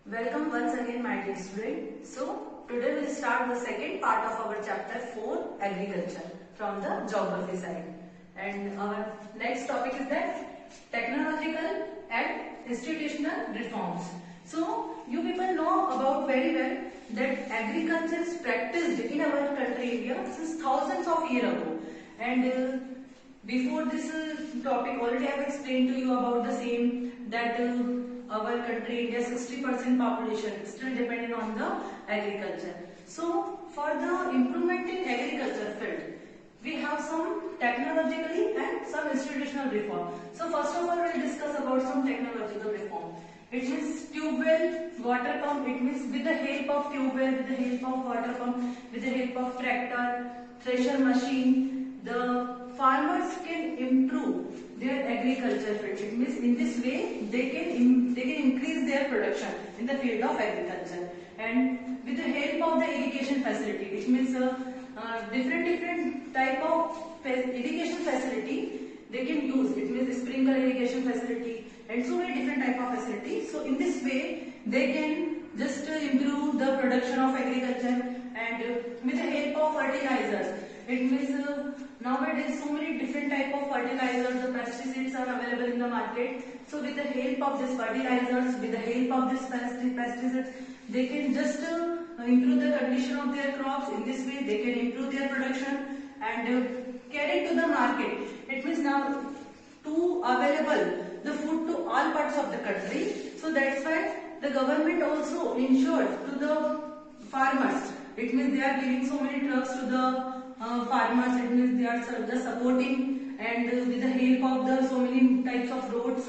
Welcome once again, my dear student. So today we'll start the second part of our chapter 4, agriculture, from the geography side. And our next topic is that technological and institutional reforms. So you people know about very well that agriculture is practiced in our country India since thousands of years ago. And before this topic, already I have explained to you about the same that our country India 60% population still dependent on the agriculture. So for the improvement in agriculture field, we have some technologically and some institutional reform. So first of all, we will discuss about some technological reform. It means tube well, water pump. It means with the help of tube well, with the help of water pump, with the help of tractor, thresher machine, the farmers can improve their agriculture field. It means in this way they can increase their production in the field of agriculture. And with the help of the irrigation facility, which means different type of irrigation facility they can use. It means sprinkler irrigation facility and so many different type of facilities. So in this way they can just improve the production of agriculture. And with the help of fertilizers, it means nowadays so many different type of fertilizers, the pesticides are available in the market. So with the help of these fertilizers, with the help of this pesticides, they can just improve the condition of their crops. In this way they can improve their production and carry to the market. It means now to available the food to all parts of the country. So that's why the government also ensures to the farmers. It means they are giving so many trucks to the farmers. It means they are just supporting, and with the help of the so many types of roads,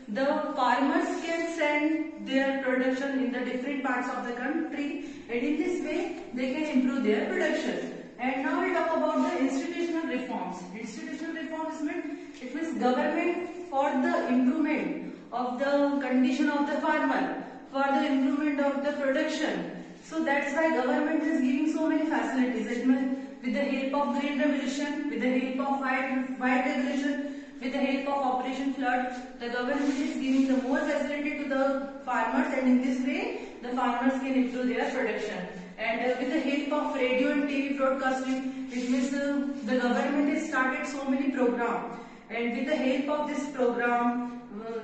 the farmers can send their production in the different parts of the country, and in this way they can improve their production. And now we talk about the institutional reforms. Institutional reforms means it means government for the improvement of the condition of the farmer, for the improvement of the production. So that's why government is giving so many facilities. It means with the help of Green Revolution, with the help of White Revolution, with the help of Operation Flood, the government is giving the more facility to the farmers, and in this way the farmers can improve their production. And with the help of radio and TV broadcasting, it means the government has started so many programs, and with the help of this program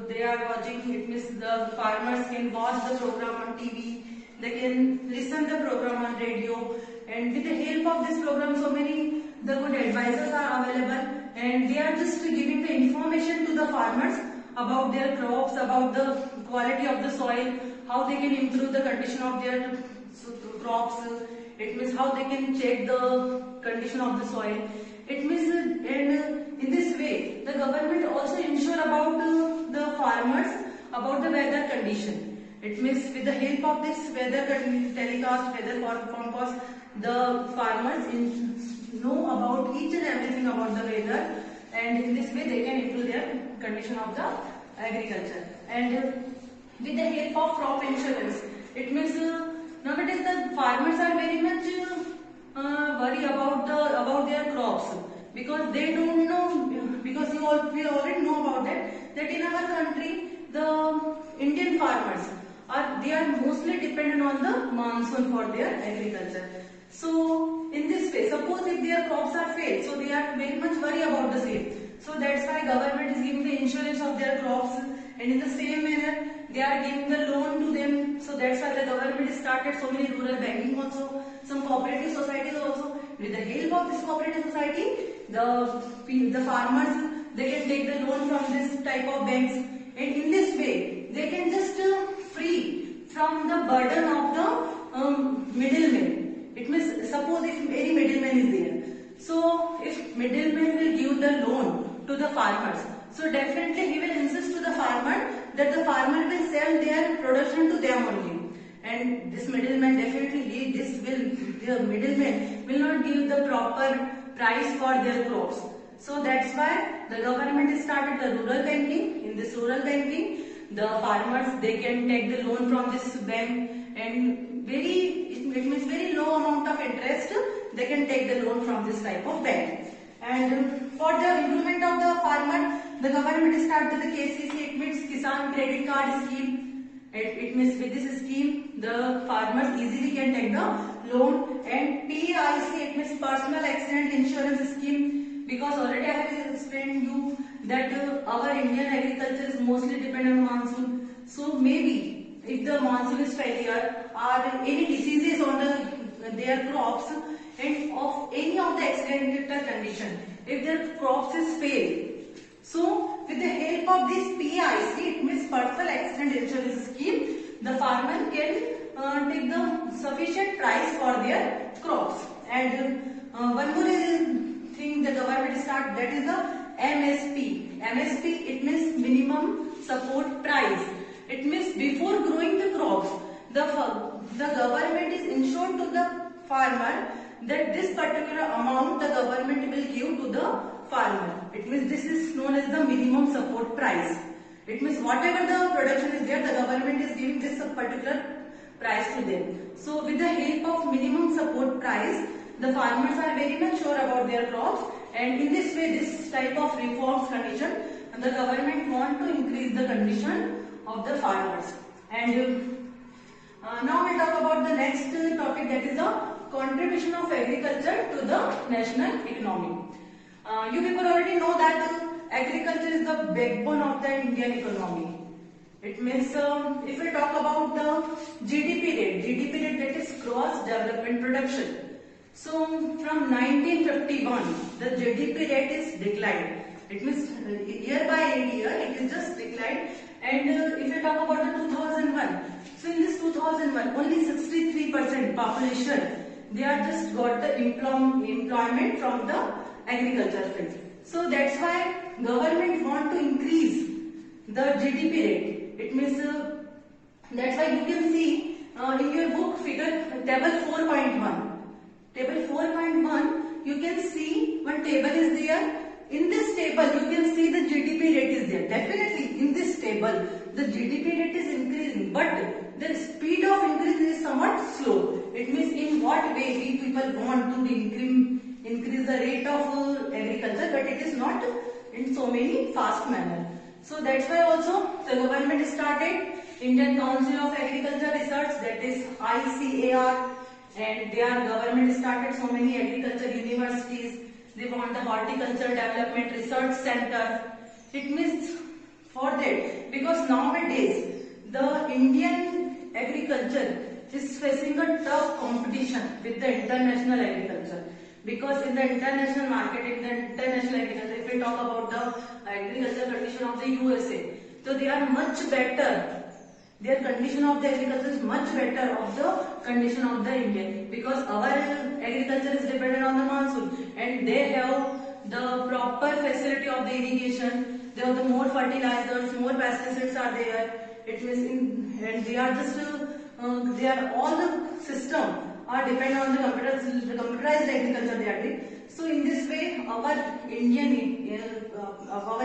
they are watching. It means the farmers can watch the program on TV, they can listen the program on radio, and with the help of this program so many the good advisors are available, and they are just giving the information to the farmers about their crops, about the quality of the soil, how they can improve the condition of their crops. It means how they can check the condition of the soil. It means and in this way the government also ensure about the farmers about the weather condition. It means with the help of this weather telecast, weather forecast, the farmers know about each and everything about the weather, and in this way they can improve their condition of the agriculture. And with the help of crop insurance, it means nowadays the farmers are very much worry about their crops, because they don't know, because we already know about that in our country the Indian farmers they are mostly dependent on the monsoon for their agriculture. So in this way, suppose if their crops are failed, so they are very much worried about the same. So that's why government is giving the insurance of their crops, and in the same manner they are giving the loan to them. So that's why the government started so many rural banking also, some cooperative societies also. With the help of this cooperative society, the farmers they can take the loan from this type of banks, and in this way they can just free from the burden of the middleman. It means suppose if any middleman is there, so if middleman will give the loan to the farmers, so definitely he will insist to the farmer that the farmer will sell their production to them only, and this middleman definitely the middleman will not give the proper price for their crops. So that's why the government started the rural banking. In this rural banking, the farmers they can take the loan from this bank, and it means very low amount of interest they can take the loan from this type of bank. And for the improvement of the farmer, the government started the KCC. It means Kisan Credit Card Scheme. It means with this scheme, the farmers easily can take the loan. And PIC, it means Personal Accident Insurance Scheme, because already I have explained you that our Indian agriculture is mostly dependent on monsoon. So maybe if the monsoon is failure or any diseases on their crops and of any of the accidental condition, if their crops is fail, so with the help of this PIC, it means Personal Accident Insurance Scheme, the farmer can take the sufficient price for their crops. And one more thing the government start, that is the MSP. MSP, it means Minimum Support Price. It means before growing the crops, the government is ensured to the farmer that this particular amount the government will give to the farmer. It means this is known as the minimum support price. It means whatever the production is there, the government is giving this particular price to them. So with the help of minimum support price, the farmers are very much sure about their crops, and in this way, this type of reforms condition, the government want to increase the condition of the farmers. And now we'll talk about the next topic, that is the contribution of agriculture to the national economy. You people already know that agriculture is the backbone of the Indian economy. It means if we talk about the GDP rate that is gross development production. So from 1951, the GDP rate is declined. It means year by year it is just declined. And if you talk about the 2001, so in this 2001, only 63% population, they are just got the employment from the agriculture field. So that's why government want to increase the GDP rate. It means that's why you can see in your book figure table 4.1. Table 4.1, you can see one table is there. In this table, you can see the GDP rate is there. Definitely, in this table, the GDP rate is increasing, but the speed of increase is somewhat slow. It means in what way we people want to increase the rate of agriculture, but it is not in so many fast manner. So that's why also the government started Indian Council of Agriculture Research, that is ICAR, and their government started so many agriculture universities. They want the Horticulture Development Research Center. It means for that, because nowadays the Indian agriculture is facing a tough competition with the international agriculture. Because in the international market, in the international agriculture, if we talk about the agriculture condition of the USA, so they are much better. Their condition of the agriculture is much better of the condition of the Indian, because our agriculture is dependent on the monsoon, and they have the proper facility of the irrigation. They have the more fertilizers, more pesticides are there. It means and they are just they are all the system are dependent on the computerized agriculture they are doing. So in this way, our Indian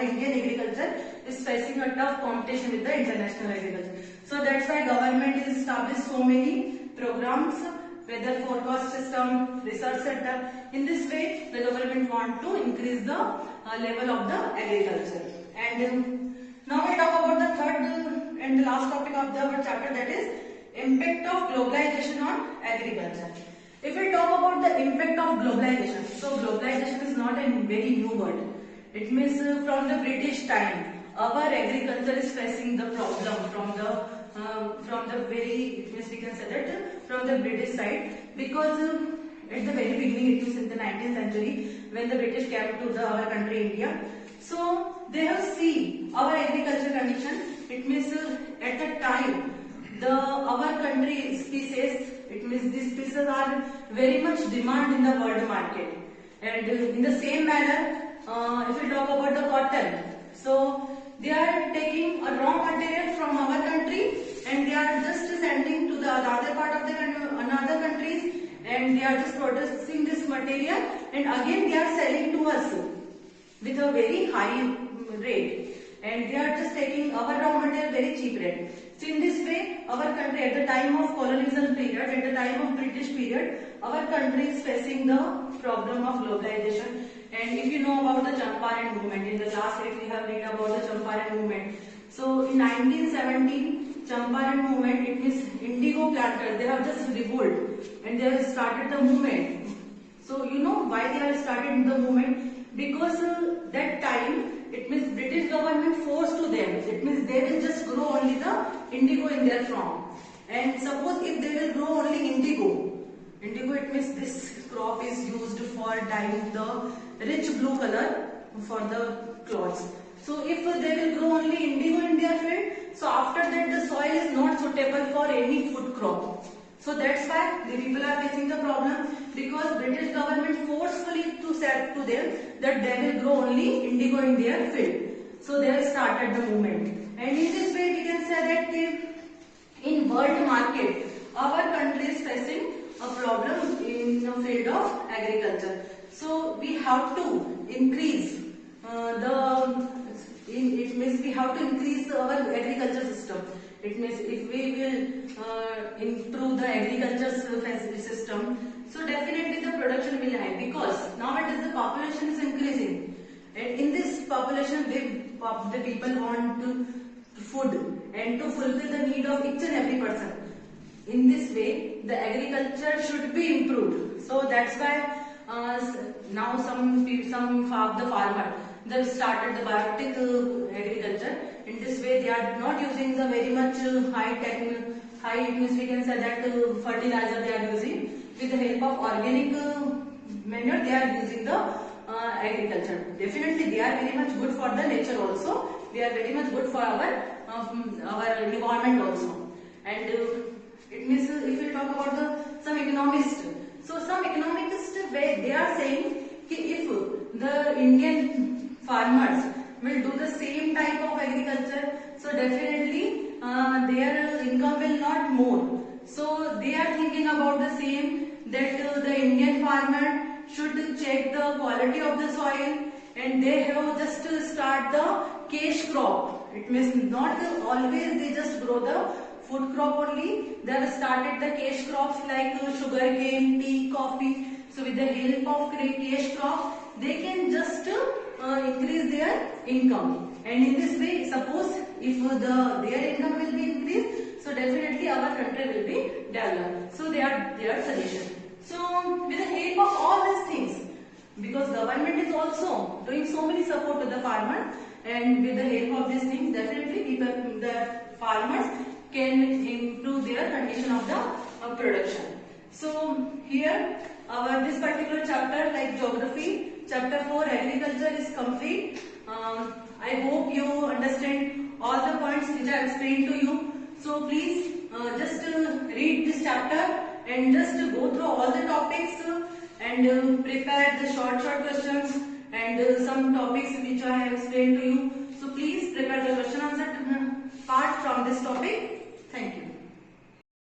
agriculture is facing a tough competition with the international agriculture. So that's why government has established so many programs, weather forecast system, research center. In this way, the government want to increase the level of the agriculture. And now we talk about the third and the last topic of our chapter, that is impact of globalization on agriculture. If we talk about the impact of globalization, so globalization is not a very new word. It means from the British time, our agriculture is facing the problem from the very, it means we can say that from the British side, because at the very beginning, it was in the 19th century when the British came to our country India. So they have seen our agriculture condition. It means at the time, our country species, it means these species are very much demand in the world market. And in the same manner, if we talk about the cotton, so they are taking a raw material from our country and they are just sending to the other part of the another countries, and they are just producing this material, and again they are selling to us with a very high rate. And they are just taking our raw material very cheap rate. So in this way, our country at the time of colonialism period, at the time of British period, our country is facing the problem of globalization. And if you know about the Champaran movement, in the last week we have read about the Champaran movement. So in 1917, Champaran movement, it means indigo planters, they have just revolted and they have started the movement. So you know why they have started the movement? Because that time, it means British government forced to them. It means they will just grow only the indigo in their farm. And suppose if they will grow only indigo it means this crop is used for dyeing the rich blue color for the cloths. So if they will grow only indigo in their field, so after that the soil is not suitable for any food crop. So that's why the people are facing the problem, because British government forcefully said to them that they will grow only indigo in their field. So they have started the movement. And in this way we can say that in world market, our country is facing a problem in the field of agriculture. So we have to increase it means we have to increase our agriculture system. It means if we will improve the agriculture system, so definitely the production will high, because nowadays the population is increasing, and in this population the people want food and to fulfill the need of each and every person. In this way, the agriculture should be improved. So that's why now some of the farmers, they started the biotic agriculture. In this way, they are not using the very much high it means we can say that fertilizer they are using. With the help of organic manure, they are using the agriculture. Definitely, they are very much good for the nature also. They are very much good for our environment also. And it means if we talk about some economists, so some economists they are saying if the Indian farmers will do the same type of agriculture, so definitely their income will not more. So they are thinking about the same, that the Indian farmer should check the quality of the soil, and they have just to start the cash crop. It means not always they just grow the food crop only. They have started the cash crops like sugar cane, tea, coffee. So with the help of cash crop, they can just increase their income. And in this way, suppose if their income will be increased, so definitely our country will be developed. So they are their solution. So with the help of all these things, because government is also doing so many support to the farmer, and with the help of these things, definitely the farmers can improve their condition of the production. So here this particular chapter, like geography, chapter 4 agriculture, is complete. I hope you understand all the points which I explained to you. So please just read this chapter and just go through all the topics and prepare the short questions and some topics which I have explained to you. So please prepare the question answer part from this topic.